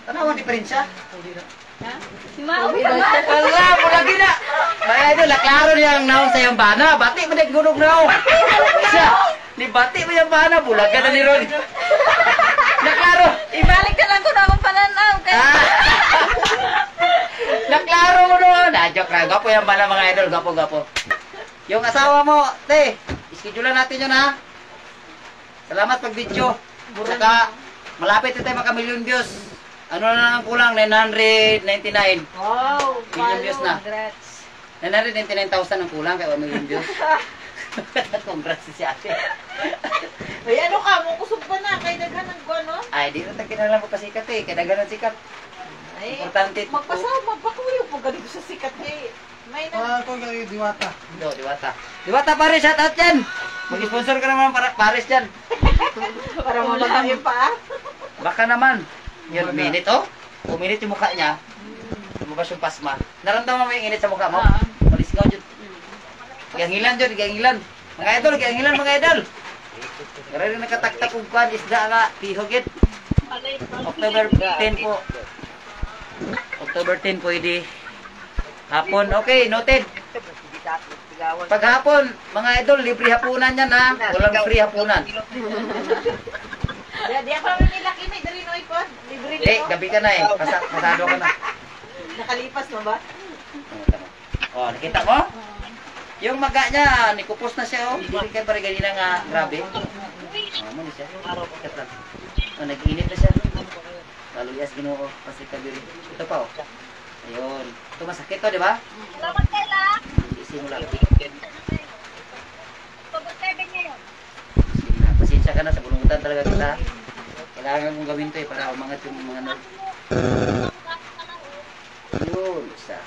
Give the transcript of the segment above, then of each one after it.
Tanawan diferensya. Ha? Si Mao pa man. Wala, mula gina. May idol, naklaro niya ang naon sa iyong bana. Bati mo na gunog na. Siya, ni bati mo yung bana. Bulag ka na ni Ron. Naklaro. Ibalik ka lang ko na akong pananaw. Naklaro mo doon. Joke lang. Gapo yung bana mga idol. Gapo. Yung asawa mo, te. Ischedule natin yun ha. Salamat pag video. Saka, malapit na tayo maka-million views. Ano na lang ang kulang? 999. Wow, Million views na. Congrats. 999,000 ang kulang kaya 1 million views. Congrats si ate. Ay, ano ka? Mukusog pa na. Kay daghan ng ano? Ay, di na tayo kinalang magpasikat eh. Kaya daghan ng sikat. Ay, Importante. magpakuyo po ganito sa sikat eh. May na. Ako yung diwata. Diwata. Diwata Paris, shout out yan. Mag-sponsor ka naman para Paris yan. Para mamagayin pa. Baka naman. Yun, minute oh. Minute yung mukha niya. Lumabas yung pasma. Naramdaman mo yung init sa mukha mo? Malis ka dyan. Gayangilan dyan, gayangilan. Mga idol, gayangilan mga idol. Karari nakataktak kong kwan, isda nga, pihogit. October 10 po. October 10 pwede. Hapon, okay, noted. Paghapon, mga idol, libre hapunan yan ha. Walang free hapunan. Di ako naman nila kinay, dari no ipon. Libre nito. Gabi ka na eh. Pasado ka na. Nakalipas mo ba? Oh, nakita mo? Yung maga niya, nikupos na siya oh. Hindi ka pa rin ganina nga, grabe. Ano na siya? Oh, nag-init na siya. Laluyas ginoo, pasikabiri. Ito pa oh. Ayun. Ito masakit to, di ba? Salamat kayo lang. Hindi simula. Pag-7 ngayon. Pasensya ka na sa bulungutan talaga kita. Kailangan mong gawin to eh para umangat yung mga nerve. Yun, isa.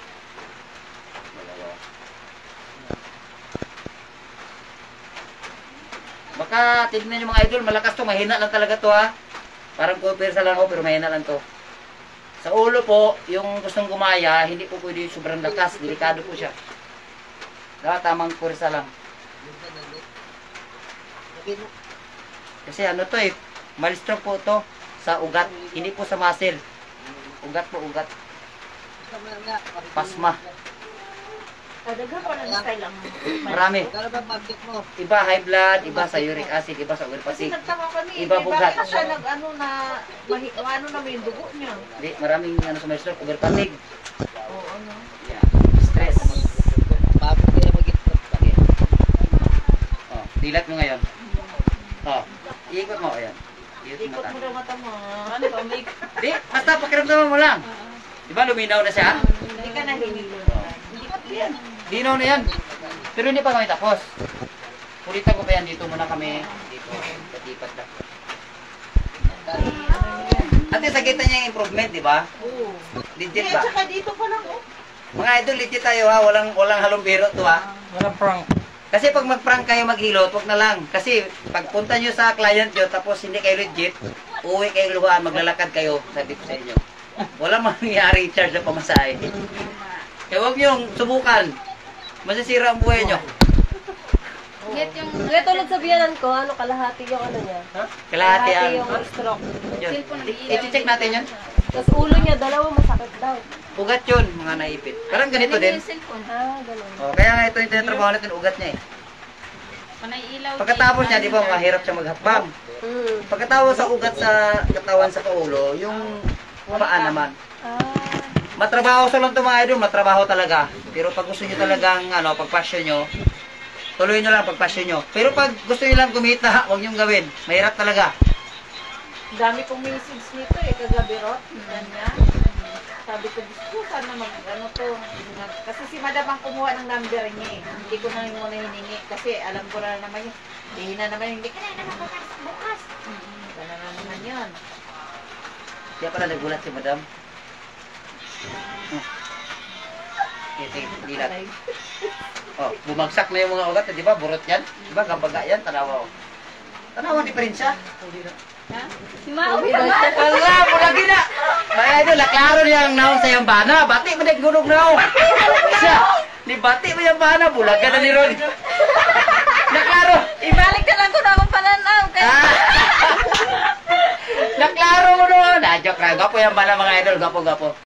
Dalawa. Baka tignan nyo mga idol, malakas to, mahina lang talaga to ha. Parang pwersa lang ako pero mahina lang to. Sa ulo po, yung gustong gumaya, hindi po pwede sobrang lakas, delikado po siya. Tamang pwersa lang. Kasi ano to eh, malistro po to sa ugat, hindi po sa muscle. Ugat po, ugat. Pasma. Daghan pa na style lang. Marami. Iba high blood, iba sa uric acid, iba sa Kasi uropathic. nagtaka kami, Iba bugat. bakit siya nag-ano na, ano na may dugo niya? Di, maraming ano sa malistro, uropathic. Oo, ano? Yeah. Stress. Okay. Oh, dilat mo ngayon. Oh, iikot mo, ayan. Ikot mo daw mata mo. Ano ba, may... Di, basta pakiramdaman mo lang. Di ba luminaw na siya? Hindi ka nahihilo. Yan. Linaw na yan. Pero hindi pa kami tapos. Ulitan ko pa yan. Dito muna kami. Dito. Patipat lang. Ate, sakita niya yung improvement, di ba? Oo. Legit Kaya ba? tsaka dito pa lang, oh. Mga idol, legit tayo ha. Walang halong biro to ha. Walang prank. Kasi pag mag-prank kayo maghilot, wag na lang. Kasi pag punta nyo sa client nyo, tapos hindi kayo legit, uwi kayo luhaan, maglalakad kayo, sabi ko sa inyo. Walang mangyaring charge na pamasahe. Kaya huwag nyo subukan. Masisira ang buhay nyo. Kaya tulad sa biyanan ko, ano, kalahati yung ano niya. Kalahati ang... yung stroke. Yun. I-check natin yun. Tapos ulo niya, dalawa masakit daw. Ugat yun, mga naipit. Parang ganito din. Ah, ganun. Oh, kaya nga ito yung tinatrabaho natin, ugat niya eh. Pagkatapos niya, di ba, mahirap siya maghakbang. Pagkatapos sa ugat sa katawan sa paulo, yung paa naman. Matrabaho sa lang ito mga idol, matrabaho talaga. Pero pag gusto nyo talagang, ano, pag-passion nyo, tuloy nyo lang pag-passion nyo. Pero pag gusto nyo lang kumita, huwag nyo gawin. Mahirap talaga. Dami kong message nito eh, kagabi Rot. Ganyan. Sabi ko, gusto sana mag-ano to. Kasi si Madam ang kumuha ng number niya eh. Hindi ko na muna hiningi. Kasi alam ko na naman yun. Hindi na naman, hindi ka na naman bukas. Gano'n na naman yun. Kaya pala nagulat si Madam. Dilat. Oh, bumagsak na yung mga ugat, di ba? Burot yan. Di ba? Gambaga yan, tanawa. Tanawa, diferensya. Si Mao pa man. Wala, lagi na. May idol, naklaro niya ang naon sa iyong bana. Bati mo na gunog na ako. Siya, ni bati mo yung bana, bulag ka na ni Ron. Naklaro. Ibalik ka lang ko na akong pananaw. Naklaro mo doon. joke lang. Gwapo yan pala mga idol. Gwapo.